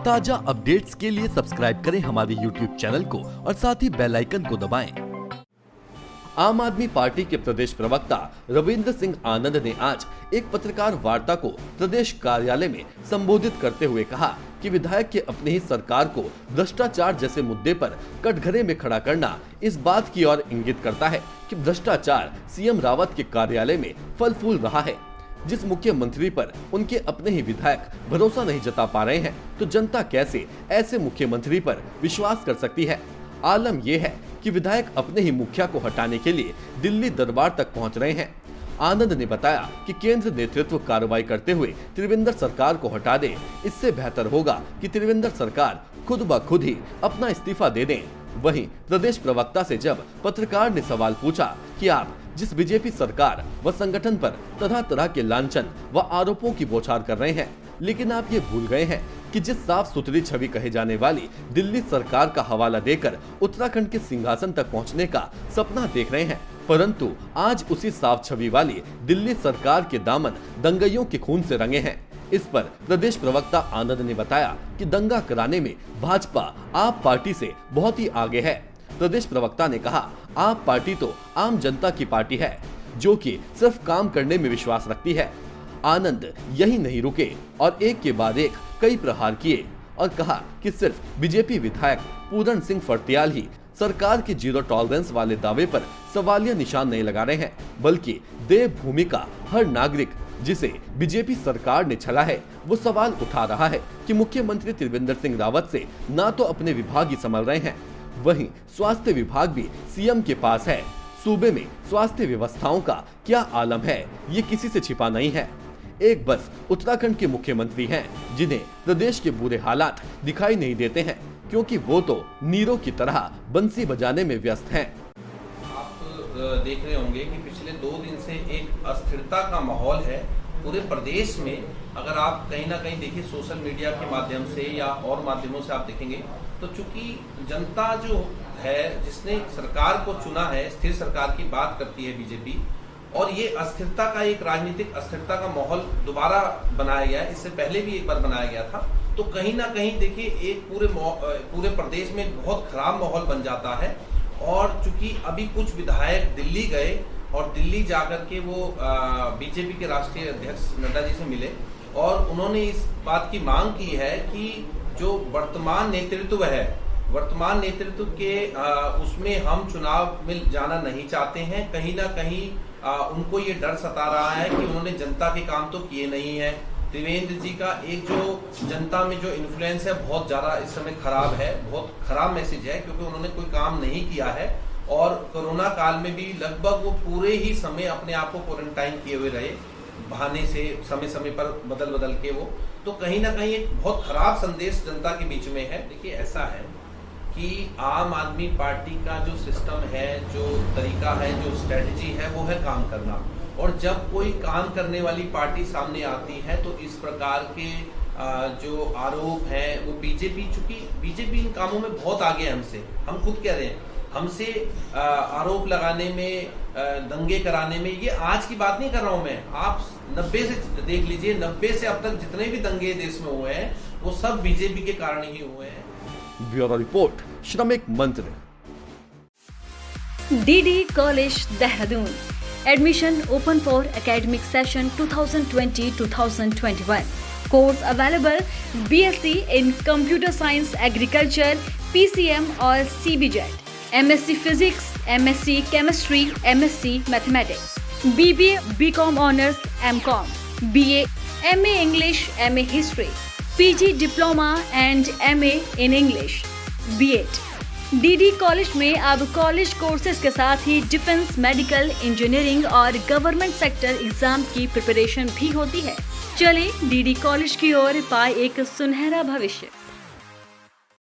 ताजा अपडेट्स के लिए सब्सक्राइब करें हमारे YouTube चैनल को और साथ ही बेल आइकन को दबाएं। आम आदमी पार्टी के प्रदेश प्रवक्ता रविंद्र सिंह आनंद ने आज एक पत्रकार वार्ता को प्रदेश कार्यालय में संबोधित करते हुए कहा कि विधायक के अपने ही सरकार को भ्रष्टाचार जैसे मुद्दे पर कटघरे में खड़ा करना इस बात की ओर इंगित करता है कि भ्रष्टाचार सीएम रावत के कार्यालय में फल फूल रहा है। जिस मुख्यमंत्री पर उनके अपने ही विधायक भरोसा नहीं जता पा रहे हैं, तो जनता कैसे ऐसे मुख्यमंत्री पर विश्वास कर सकती है। आलम यह है कि विधायक अपने ही मुखिया को हटाने के लिए दिल्ली दरबार तक पहुंच रहे हैं। आनंद ने बताया कि केंद्र नेतृत्व कार्रवाई करते हुए त्रिवेंद्र सरकार को हटा दे। इससे बेहतर होगा कि त्रिवेंद्र सरकार खुद ब खुद ही अपना इस्तीफा दे दें। वहीं प्रदेश प्रवक्ता से जब पत्रकार ने सवाल पूछा कि आप जिस बीजेपी सरकार व संगठन पर तरह तरह के लांछन व आरोपों की बौछार कर रहे हैं, लेकिन आप ये भूल गए हैं कि जिस साफ सुथरी छवि कहे जाने वाली दिल्ली सरकार का हवाला देकर उत्तराखंड के सिंहासन तक पहुंचने का सपना देख रहे हैं, परंतु आज उसी साफ छवि वाली दिल्ली सरकार के दामन दंगइयों के खून से रंगे हैं। इस पर प्रदेश प्रवक्ता आनंद ने बताया कि दंगा कराने में भाजपा आप पार्टी से बहुत ही आगे है। प्रदेश प्रवक्ता ने कहा, आप पार्टी तो आम जनता की पार्टी है, जो कि सिर्फ काम करने में विश्वास रखती है। आनंद यही नहीं रुके और एक के बाद एक कई प्रहार किए और कहा कि सिर्फ बीजेपी विधायक पूरण सिंह फर्त्याल ही सरकार के जीरो टॉलरेंस वाले दावे पर सवालिया निशान नहीं लगा रहे हैं, बल्कि देवभूमि का हर नागरिक जिसे बीजेपी सरकार ने छला है, वो सवाल उठा रहा है कि मुख्यमंत्री त्रिवेंद्र सिंह रावत से ना तो अपने विभाग ही संभाल रहे हैं, वहीं स्वास्थ्य विभाग भी सीएम के पास है। सूबे में स्वास्थ्य व्यवस्थाओं का क्या आलम है, ये किसी से छिपा नहीं है। एक बस उत्तराखंड के मुख्यमंत्री हैं, जिन्हें प्रदेश के बुरे हालात दिखाई नहीं देते हैं, क्योंकि वो तो नीरों की तरह बंसी बजाने में व्यस्त हैं। आप देख रहे होंगे कि पिछले 2 दिन से एक अस्थिरता का माहौल है पूरे प्रदेश में। अगर आप कहीं ना कहीं देखिए सोशल मीडिया के माध्यम से या और माध्यमों से आप देखेंगे, तो चूंकि जनता जो है जिसने सरकार को चुना है, स्थिर सरकार की बात करती है बीजेपी, और ये अस्थिरता का एक राजनीतिक अस्थिरता का माहौल दोबारा बनाया गया है। इससे पहले भी एक बार बनाया गया था, तो कहीं ना कहीं देखिए एक पूरे प्रदेश में बहुत खराब माहौल बन जाता है। और चूंकि अभी कुछ विधायक दिल्ली गए और दिल्ली जाकर के वो बीजेपी के राष्ट्रीय अध्यक्ष नड्डा जी से मिले और उन्होंने इस बात की मांग की है कि जो वर्तमान नेतृत्व है, वर्तमान नेतृत्व के उसमें हम चुनाव में जाना नहीं चाहते हैं। कहीं ना कहीं उनको ये डर सता रहा है कि उन्होंने जनता के काम तो किए नहीं है। त्रिवेंद्र जी का एक जो जनता में जो इन्फ्लुएंस है बहुत ज्यादा इस समय खराब है, बहुत खराब मैसेज है, क्योंकि उन्होंने कोई काम नहीं किया है और कोरोना काल में भी लगभग वो पूरे ही समय अपने आप को क्वारंटाइन किए हुए रहे, बहाने से समय समय पर बदल के वो, तो कहीं ना कहीं एक बहुत खराब संदेश जनता के बीच में है। देखिए ऐसा है कि आम आदमी पार्टी का जो सिस्टम है, जो तरीका है, जो स्ट्रेटजी है, वो है काम करना। और जब कोई काम करने वाली पार्टी सामने आती है तो इस प्रकार के जो आरोप हैं वो बीजेपी, चूंकि बीजेपी इन कामों में बहुत आगे है हमसे, हम खुद कह रहे हैं, हमसे आरोप लगाने में, दंगे कराने में। ये आज की बात नहीं कर रहा हूं मैं, आप 90 से देख लीजिए, 90 से अब तक जितने भी दंगे देश में हुए हैं वो सब बीजेपी के कारण ही हुए हैं। ब्यूरो रिपोर्ट, श्रमिक मंत्र। DD college Dehradun admission open for academic session 2020-2021. Course available BSc in Computer Science, Agriculture, PCM or CBJET, MSc Physics, MSc Chemistry, MSc Mathematics, BBA, BCom Honors, MCom, BA, MA English, MA History, PG Diploma and MA in English, B.Ed. DD college में अब college courses के साथ ही defence, medical, engineering और government sector exam की preparation भी होती है। चले डीडी कॉलेज की ओर, पाए एक सुनहरा भविष्य।